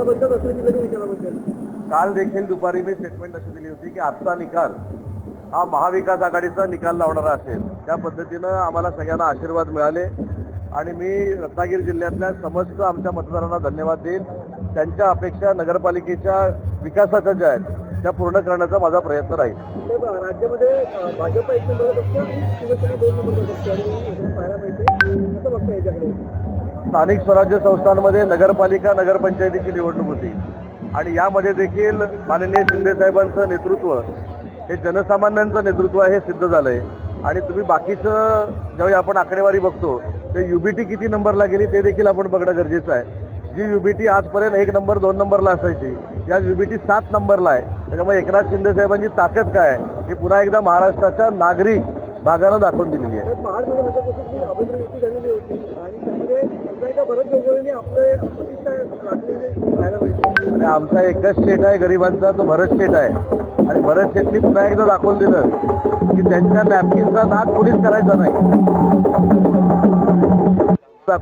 निकालाबद्दल असं दिलं निकालाबद्दल काल देखील दुपारी मी स्टेटमेंट अशी दिली होती की आजचा निकाल हा महाविकास आघाडीचा निकाल लावणारा असेल. त्या पद्धतीनं आम्हाला सगळ्यांना आशीर्वाद मिळाले आणि मी रत्नागिरी जिल्ह्यातल्या समस्त आमच्या मतदारांना धन्यवाद देईन. त्यांच्या अपेक्षा नगरपालिकेच्या विकासाच्या ज्या आहेत त्या पूर्ण करण्याचा माझा प्रयत्न राहील. राज्यामध्ये भाजप 1 नंबर पक्ष आणि शिवसेना 2 नंबर पक्ष आणि पाहायला पाहिजे असं बघता याच्याकडे. स्थानिक स्वराज्य संस्थांमध्ये नगरपालिका नगरपंचायतीची निवडणूक होती आणि यामध्ये देखील माननीय शिंदे साहेबांचं नेतृत्व हे जनसामान्यांचं नेतृत्व हे सिद्ध झालंय. आणि तुम्ही बाकीचं ज्यावेळी आपण आकडेवारी बघतो ते युबीटी किती नंबरला गेली ते देखील आपण बघणं गरजेचं आहे. जी युबीटी आजपर्यंत 1 नंबर 2 नंबरला असायची या युबीटी 7 नंबरला आहे. त्याच्यामुळे एकनाथ शिंदे साहेबांची ताकद काय आहे ही पुन्हा एकदा महाराष्ट्राच्या नागरिक भागानं दाखवून दिलेली आहे. आणि आमचा एकच स्टेट आहे गरिबांचा, तो भरत स्टेट आहे. आणि भरत शेटनी पुन्हा एकदा दाखवून दिलं की त्यांच्या नॅपकिनचा नाद कोणीच करायचा नाही.